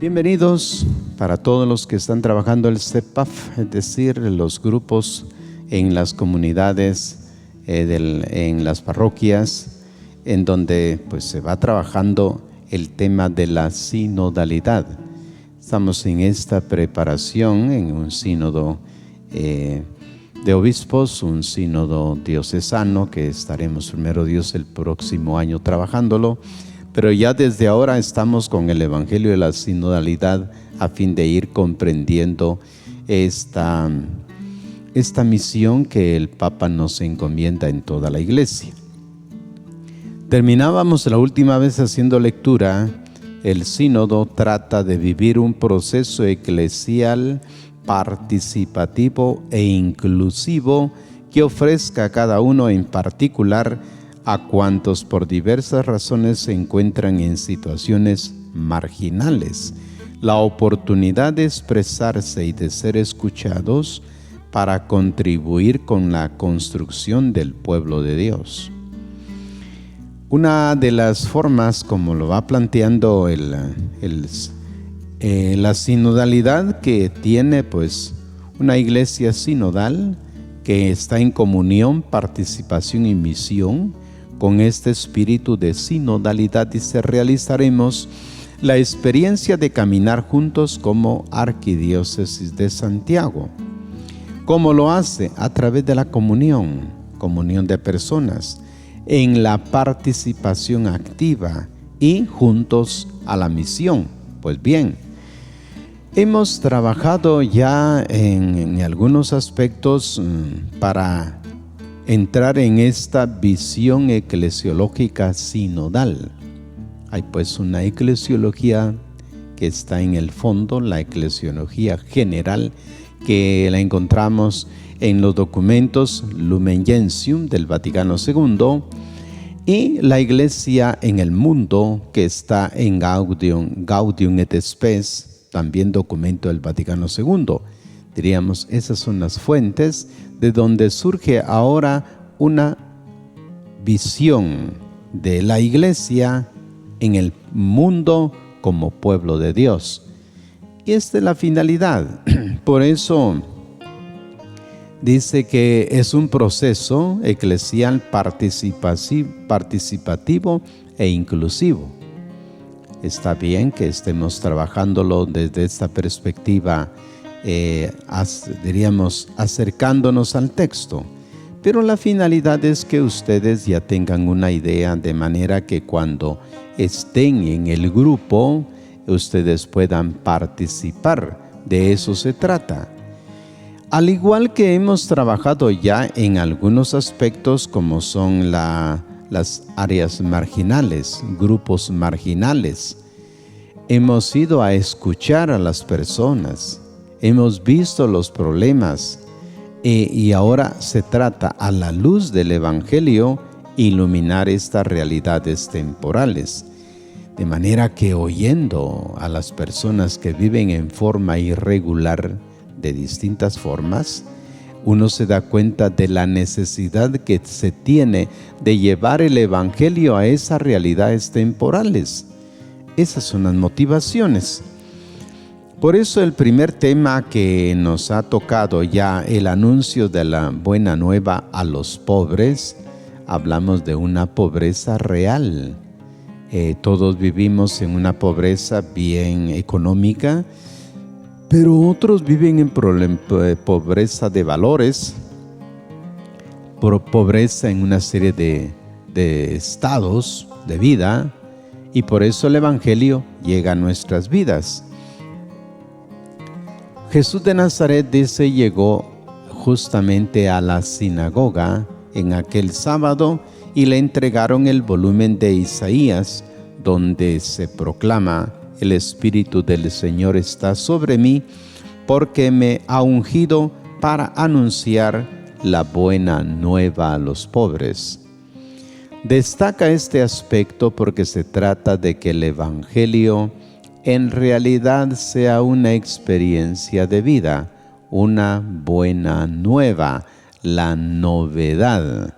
Bienvenidos para todos los que están trabajando el CEPAF, es decir, los grupos en las comunidades, en las parroquias, en donde pues se va trabajando el tema de la sinodalidad. Estamos en esta preparación en un sínodo de obispos, un sínodo diocesano que estaremos primero Dios el próximo año trabajándolo. Pero ya desde ahora estamos con el Evangelio de la Sinodalidad a fin de ir comprendiendo esta misión que el Papa nos encomienda en toda la Iglesia. Terminábamos la última vez haciendo lectura. El sínodo trata de vivir un proceso eclesial participativo e inclusivo que ofrezca a cada uno en particular a cuantos por diversas razones se encuentran en situaciones marginales, la oportunidad de expresarse y de ser escuchados para contribuir con la construcción del pueblo de Dios. Una de las formas como lo va planteando la sinodalidad que tiene pues una iglesia sinodal que está en comunión, participación y misión. Con este espíritu de sinodalidad realizaremos la experiencia de caminar juntos como Arquidiócesis de Santiago. ¿Cómo lo hace? A través de la comunión de personas, en la participación activa y juntos a la misión. Pues bien, hemos trabajado ya en algunos aspectos para entrar en esta visión eclesiológica sinodal. Hay pues una eclesiología que está en el fondo, la eclesiología general, que la encontramos en los documentos Lumen Gentium del Vaticano II, y la Iglesia en el mundo, que está en Gaudium et Spes, también documento del Vaticano II. Diríamos, esas son las fuentes de donde surge ahora una visión de la Iglesia en el mundo como pueblo de Dios. Y esta es la finalidad. Por eso dice que es un proceso eclesial participativo e inclusivo. Está bien que estemos trabajándolo desde esta perspectiva, diríamos, acercándonos al texto, pero la finalidad es que ustedes ya tengan una idea, de manera que cuando estén en el grupo ustedes puedan participar. De eso se trata. Al igual que hemos trabajado ya en algunos aspectos como son las áreas marginales, grupos marginales, hemos ido a escuchar a las personas. Hemos visto los problemas y ahora se trata, a la luz del Evangelio, iluminar estas realidades temporales. De manera que oyendo a las personas que viven en forma irregular, de distintas formas, uno se da cuenta de la necesidad que se tiene de llevar el Evangelio a esas realidades temporales. Esas son las motivaciones. Por eso el primer tema que nos ha tocado ya, el anuncio de la buena nueva a los pobres, hablamos de una pobreza real. Todos vivimos en una pobreza bien económica, pero otros viven en pobreza de valores, pobreza en una serie de estados de vida, y por eso el Evangelio llega a nuestras vidas. Jesús de Nazaret, dice, llegó justamente a la sinagoga en aquel sábado y le entregaron el volumen de Isaías, donde se proclama: el Espíritu del Señor está sobre mí, porque me ha ungido para anunciar la buena nueva a los pobres. Destaca este aspecto porque se trata de que el Evangelio en realidad sea una experiencia de vida, una buena nueva, la novedad.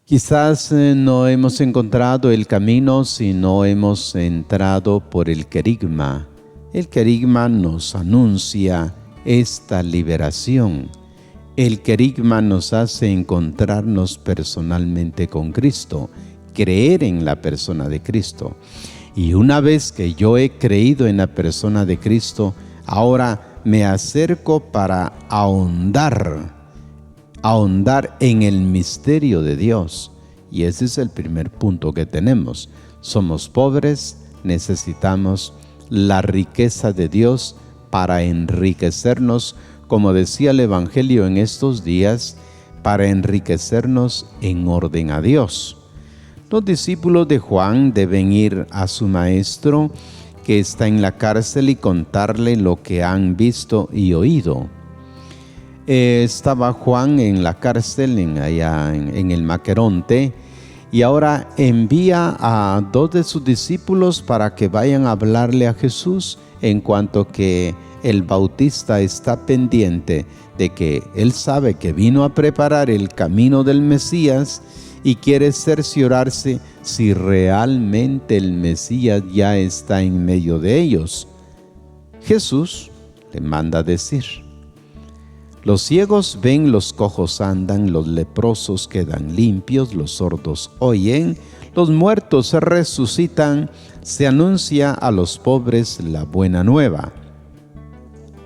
Quizás no hemos encontrado el camino si no hemos entrado por el querigma. El querigma nos anuncia esta liberación. El querigma nos hace encontrarnos personalmente con Cristo, creer en la persona de Cristo. Y una vez que yo he creído en la persona de Cristo, ahora me acerco para ahondar en el misterio de Dios. Y ese es el primer punto que tenemos. Somos pobres, necesitamos la riqueza de Dios para enriquecernos, como decía el Evangelio en estos días, para enriquecernos en orden a Dios. Los discípulos de Juan deben ir a su maestro que está en la cárcel y contarle lo que han visto y oído. Estaba Juan en la cárcel, allá en el Maqueronte, y ahora envía a 2 de sus discípulos para que vayan a hablarle a Jesús, en cuanto que el Bautista está pendiente de que él sabe que vino a preparar el camino del Mesías y quiere cerciorarse si realmente el Mesías ya está en medio de ellos. Jesús le manda decir: los ciegos ven, los cojos andan, los leprosos quedan limpios, los sordos oyen, los muertos resucitan, se anuncia a los pobres la buena nueva.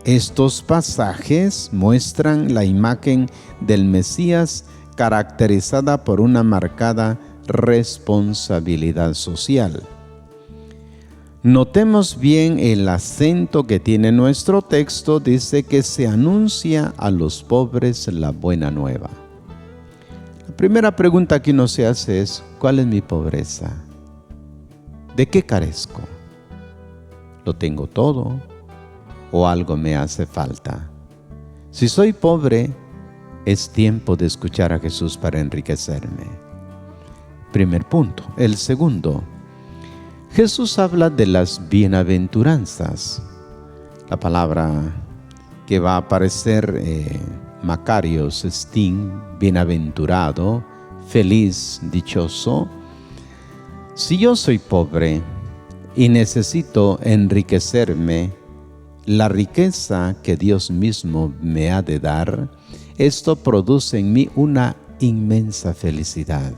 Estos pasajes muestran la imagen del Mesías caracterizada por una marcada responsabilidad social. Notemos bien el acento que tiene nuestro texto. Dice que se anuncia a los pobres la buena nueva. La primera pregunta que uno se hace es: ¿cuál es mi pobreza? ¿De qué carezco? ¿Lo tengo todo o algo me hace falta? Si soy pobre, es tiempo de escuchar a Jesús para enriquecerme. Primer punto. El segundo, Jesús habla de las bienaventuranzas. La palabra que va a aparecer, Macarios, Sting, bienaventurado, feliz, dichoso. Si yo soy pobre y necesito enriquecerme, la riqueza que Dios mismo me ha de dar, esto produce en mí una inmensa felicidad,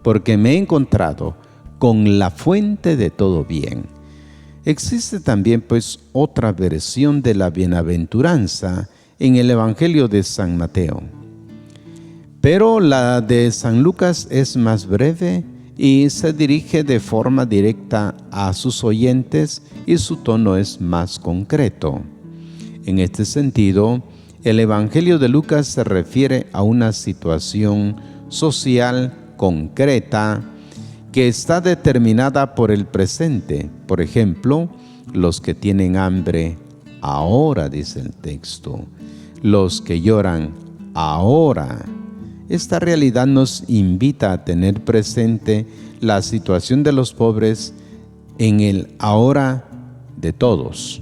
porque me he encontrado con la fuente de todo bien. Existe también pues otra versión de la bienaventuranza en el Evangelio de San Mateo, pero la de San Lucas es más breve y se dirige de forma directa a sus oyentes y su tono es más concreto. En este sentido, el Evangelio de Lucas se refiere a una situación social concreta que está determinada por el presente. Por ejemplo, los que tienen hambre ahora, dice el texto, los que lloran ahora. Esta realidad nos invita a tener presente la situación de los pobres en el ahora de todos.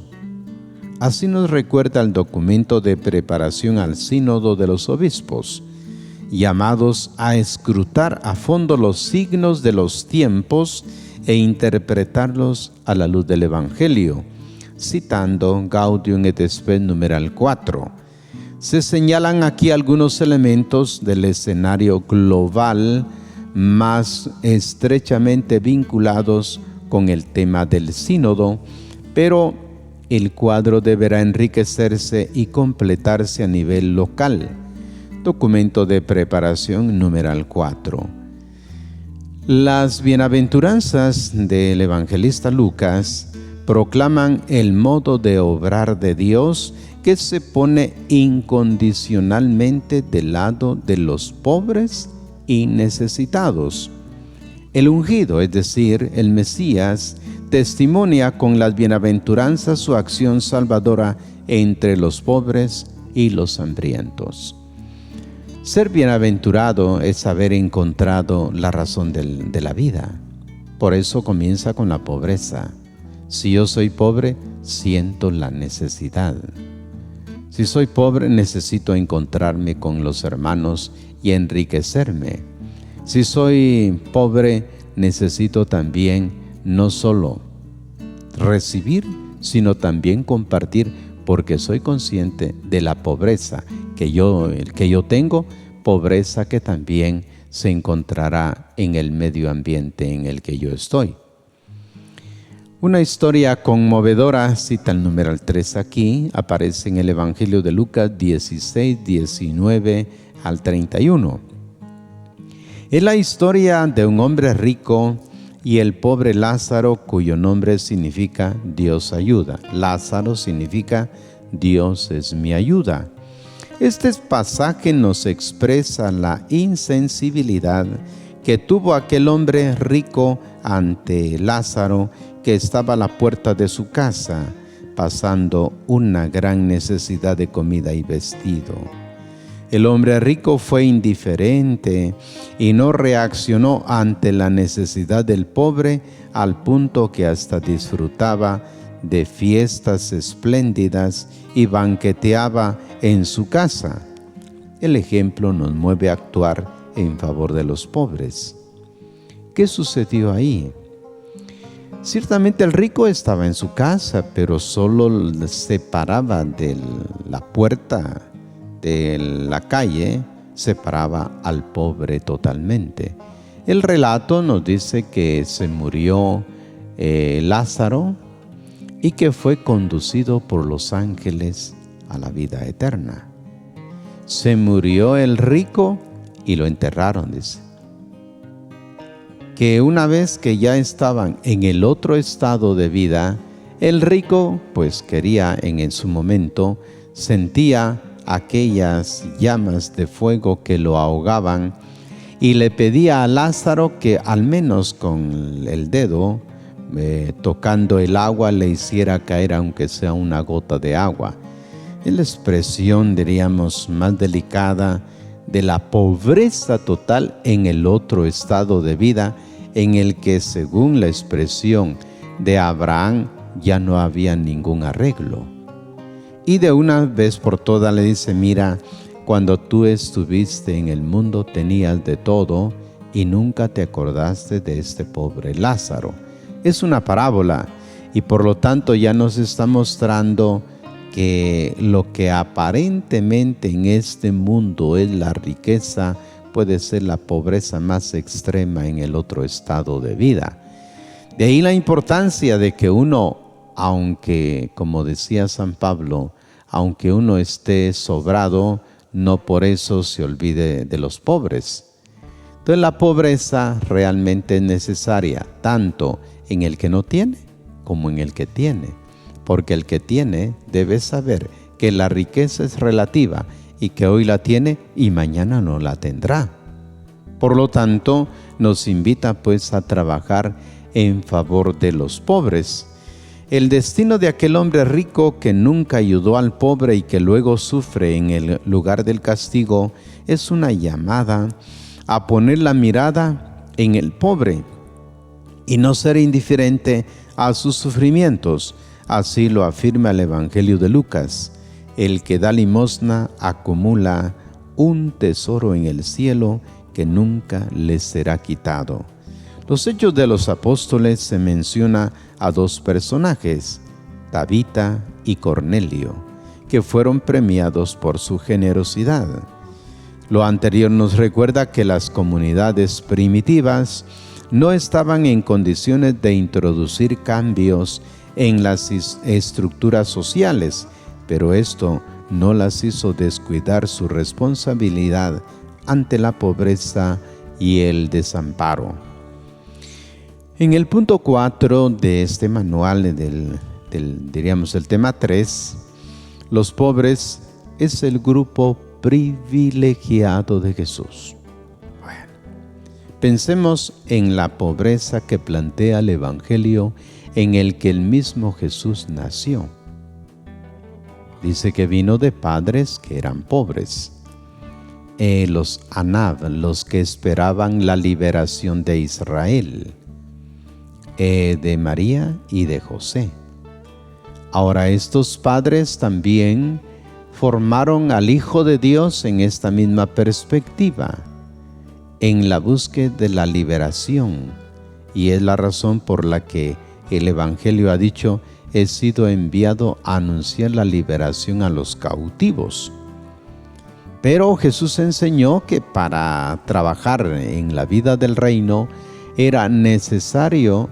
Así nos recuerda el documento de preparación al Sínodo de los Obispos, llamados a escrutar a fondo los signos de los tiempos e interpretarlos a la luz del Evangelio, citando Gaudium et Spes numeral 4. Se señalan aquí algunos elementos del escenario global más estrechamente vinculados con el tema del sínodo, pero el cuadro deberá enriquecerse y completarse a nivel local. Documento de preparación numeral 4. Las bienaventuranzas del evangelista Lucas proclaman el modo de obrar de Dios que se pone incondicionalmente del lado de los pobres y necesitados. El ungido, es decir, el Mesías, testimonia con las bienaventuranzas su acción salvadora entre los pobres y los hambrientos. Ser bienaventurado es haber encontrado la razón de la vida. Por eso comienza con la pobreza. Si yo soy pobre, siento la necesidad. Si soy pobre, necesito encontrarme con los hermanos y enriquecerme. Si soy pobre, necesito también no solo recibir, sino también compartir, porque soy consciente de la pobreza que yo tengo, pobreza que también se encontrará en el medio ambiente en el que yo estoy. Una historia conmovedora, cita el numeral 3 aquí, aparece en el Evangelio de Lucas 16, 19 al 31. Es la historia de un hombre rico y el pobre Lázaro, cuyo nombre significa Dios ayuda. Lázaro significa Dios es mi ayuda. Este pasaje nos expresa la insensibilidad que tuvo aquel hombre rico ante Lázaro, que estaba a la puerta de su casa, pasando una gran necesidad de comida y vestido. El hombre rico fue indiferente y no reaccionó ante la necesidad del pobre, al punto que hasta disfrutaba de fiestas espléndidas y banqueteaba en su casa. El ejemplo nos mueve a actuar en favor de los pobres. ¿Qué sucedió ahí? Ciertamente el rico estaba en su casa, pero solo separaba de la puerta de la calle, separaba al pobre totalmente. El relato nos dice que se murió Lázaro y que fue conducido por los ángeles a la vida eterna. Se murió el rico y lo enterraron, dice. Que una vez que ya estaban en el otro estado de vida, el rico pues quería en su momento, sentía aquellas llamas de fuego que lo ahogaban y le pedía a Lázaro que al menos con el dedo, tocando el agua, le hiciera caer aunque sea una gota de agua. Es la expresión, diríamos, más delicada de la pobreza total en el otro estado de vida, en el que, según la expresión de Abraham, ya no había ningún arreglo. Y de una vez por todas le dice: mira, cuando tú estuviste en el mundo tenías de todo y nunca te acordaste de este pobre Lázaro. Es una parábola y por lo tanto ya nos está mostrando que lo que aparentemente en este mundo es la riqueza, puede ser la pobreza más extrema en el otro estado de vida. De ahí la importancia de que uno, aunque, como decía San Pablo, aunque uno esté sobrado, no por eso se olvide de los pobres. Entonces la pobreza realmente es necesaria, tanto en el que no tiene como en el que tiene. Porque el que tiene debe saber que la riqueza es relativa y que hoy la tiene y mañana no la tendrá. Por lo tanto, nos invita pues a trabajar en favor de los pobres. El destino de aquel hombre rico que nunca ayudó al pobre y que luego sufre en el lugar del castigo es una llamada a poner la mirada en el pobre y no ser indiferente a sus sufrimientos. Así lo afirma el Evangelio de Lucas: el que da limosna acumula un tesoro en el cielo que nunca le será quitado. Los Hechos de los Apóstoles se menciona a dos personajes, Tabita y Cornelio, que fueron premiados por su generosidad. Lo anterior nos recuerda que las comunidades primitivas no estaban en condiciones de introducir cambios en las estructuras sociales, pero esto no las hizo descuidar su responsabilidad ante la pobreza y el desamparo. En el punto 4 de este manual diríamos el tema 3, los pobres es el grupo privilegiado de Jesús. Bueno, pensemos en la pobreza que plantea el Evangelio en el que el mismo Jesús nació. Dice que vino de padres que eran pobres. Los Anab, los que esperaban la liberación de Israel, de María y de José. Ahora estos padres también formaron al Hijo de Dios en esta misma perspectiva. en la búsqueda de la liberación. Y es la razón por la que el Evangelio ha dicho: he sido enviado a anunciar la liberación a los cautivos. Pero Jesús enseñó que para trabajar en la vida del reino era necesario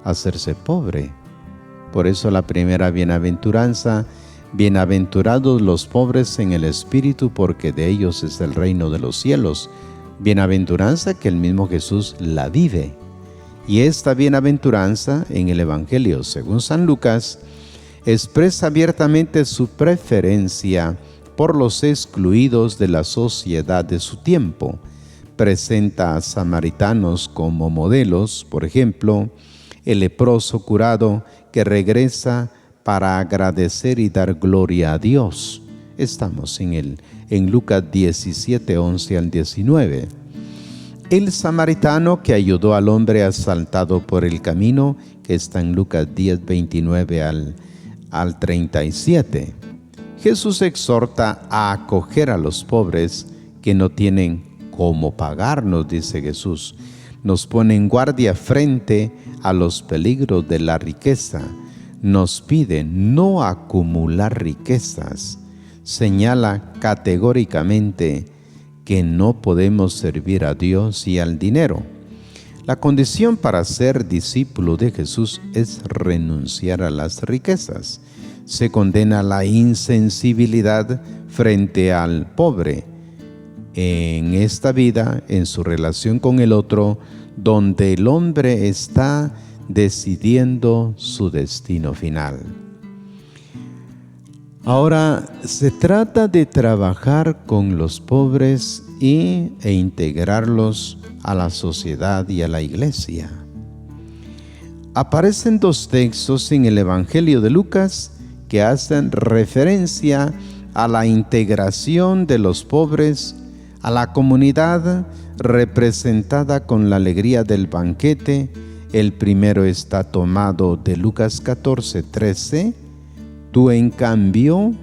hacerse pobre. Por eso la primera bienaventuranza: bienaventurados los pobres en el espíritu, porque de ellos es el reino de los cielos. Bienaventuranza que el mismo Jesús la vive. Y esta bienaventuranza en el Evangelio según San Lucas expresa abiertamente su preferencia por los excluidos de la sociedad de su tiempo. Presenta a samaritanos como modelos, por ejemplo, el leproso curado que regresa para agradecer y dar gloria a Dios. Estamos en Lucas 17, 11 al 19. El samaritano que ayudó al hombre asaltado por el camino, que está en Lucas 10, 29 al 37. Jesús exhorta a acoger a los pobres que no tienen cómo pagarnos, dice Jesús. Nos pone en guardia frente a los peligros de la riqueza. Nos pide no acumular riquezas. Señala categóricamente que no podemos servir a Dios y al dinero. La condición para ser discípulo de Jesús es renunciar a las riquezas. Se condena la insensibilidad frente al pobre en esta vida, en su relación con el otro, donde el hombre está decidiendo su destino final. Ahora, se trata de trabajar con los pobres e integrarlos a la sociedad y a la iglesia. Aparecen dos textos en el Evangelio de Lucas que hacen referencia a la integración de los pobres a la comunidad representada con la alegría del banquete. El primero está tomado de Lucas 14, 13. Tú, en cambio,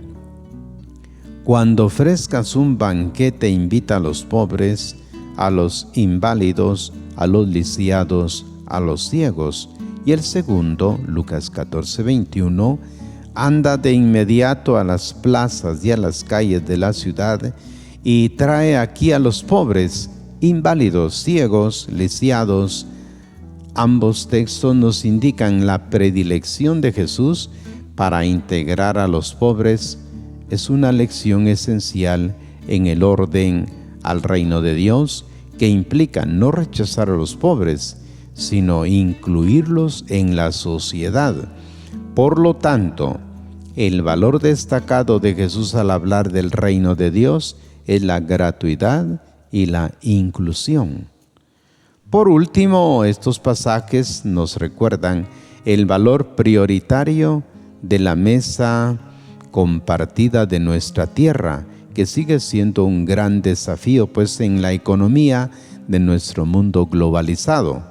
cuando ofrezcas un banquete, invita a los pobres, a los inválidos, a los lisiados, a los ciegos. Y el segundo, Lucas 14, 21, anda de inmediato a las plazas y a las calles de la ciudad y trae aquí a los pobres, inválidos, ciegos, lisiados. Ambos textos nos indican la predilección de Jesús para integrar a los pobres. Es una lección esencial en el orden al reino de Dios, que implica no rechazar a los pobres, sino incluirlos en la sociedad. Por lo tanto, el valor destacado de Jesús al hablar del reino de Dios es la gratuidad y la inclusión. Por último, estos pasajes nos recuerdan el valor prioritario de la mesa compartida de nuestra tierra, que sigue siendo un gran desafío, pues en la economía de nuestro mundo globalizado.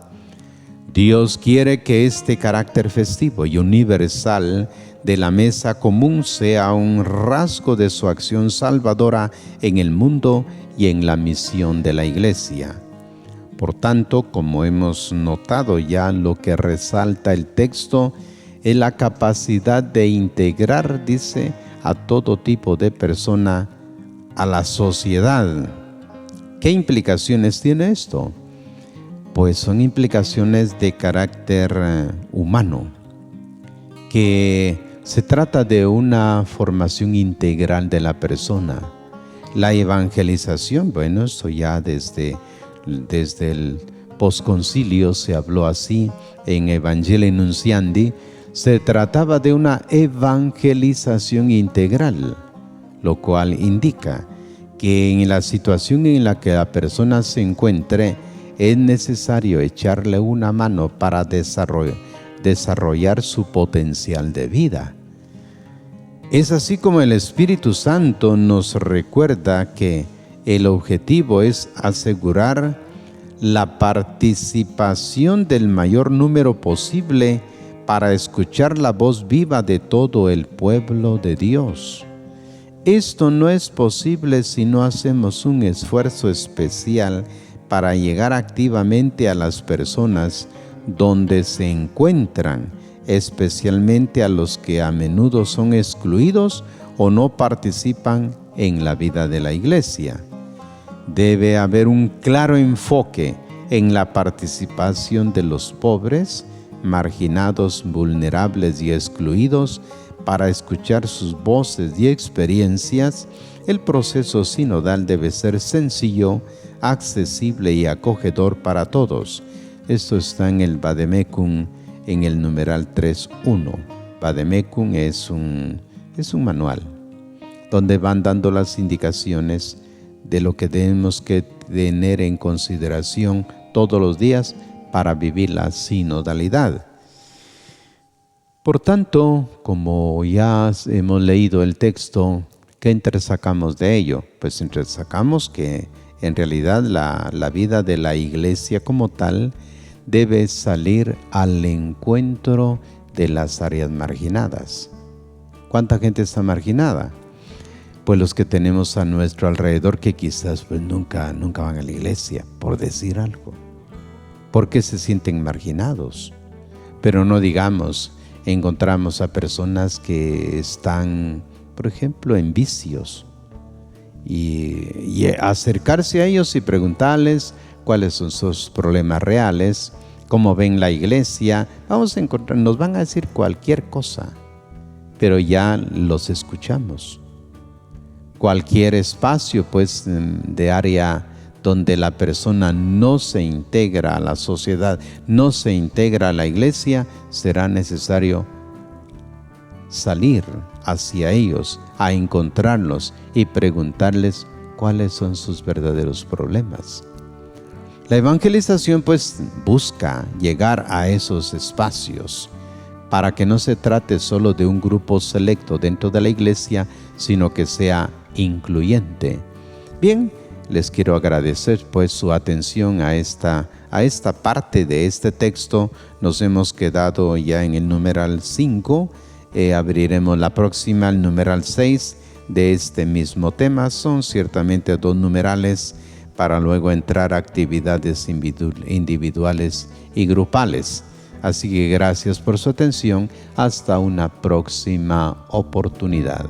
Dios quiere que este carácter festivo y universal de la mesa común sea un rasgo de su acción salvadora en el mundo y en la misión de la Iglesia. Por tanto, como hemos notado ya, lo que resalta el texto es la capacidad de integrar, dice, a todo tipo de persona a la sociedad. ¿Qué implicaciones tiene esto? Pues son implicaciones de carácter humano, que se trata de una formación integral de la persona. La evangelización, bueno, esto ya desde el posconcilio se habló así en Evangelii Nuntiandi. Se trataba de una evangelización integral, lo cual indica que en la situación en la que la persona se encuentre es necesario echarle una mano para desarrollar su potencial de vida. Es así como el Espíritu Santo nos recuerda que el objetivo es asegurar la participación del mayor número posible para escuchar la voz viva de todo el pueblo de Dios. Esto no es posible si no hacemos un esfuerzo especial para llegar activamente a las personas donde se encuentran, especialmente a los que a menudo son excluidos o no participan en la vida de la iglesia. Debe haber un claro enfoque en la participación de los pobres, marginados, vulnerables y excluidos para escuchar sus voces y experiencias. El proceso sinodal debe ser sencillo, accesible y acogedor para todos. Esto está en el Vademecum, en el numeral 3.1. Vademecum es un manual donde van dando las indicaciones de lo que tenemos que tener en consideración todos los días para vivir la sinodalidad. Por tanto, como ya hemos leído el texto, ¿qué entresacamos de ello? Pues entresacamos que en realidad la vida de la iglesia como tal debe salir al encuentro de las áreas marginadas. ¿Cuánta gente está marginada? Pues los que tenemos a nuestro alrededor que quizás pues nunca van a la iglesia, por decir algo, porque se sienten marginados. Pero no digamos, encontramos a personas que están, por ejemplo, en vicios, y acercarse a ellos y preguntarles cuáles son sus problemas reales, cómo ven la iglesia. Vamos a encontrar, nos van a decir cualquier cosa, pero ya los escuchamos. Cualquier espacio pues de área donde la persona no se integra a la sociedad, no se integra a la iglesia, será necesario salir hacia ellos, a encontrarlos y preguntarles cuáles son sus verdaderos problemas. La evangelización pues busca llegar a esos espacios para que no se trate solo de un grupo selecto dentro de la iglesia, sino que sea incluyente. Bien, les quiero agradecer pues su atención a esta parte de este texto. Nos hemos quedado ya en el numeral 5. Abriremos la próxima, el numeral 6 de este mismo tema. Son ciertamente 2 numerales para luego entrar a actividades individuales y grupales. Así que gracias por su atención. Hasta una próxima oportunidad.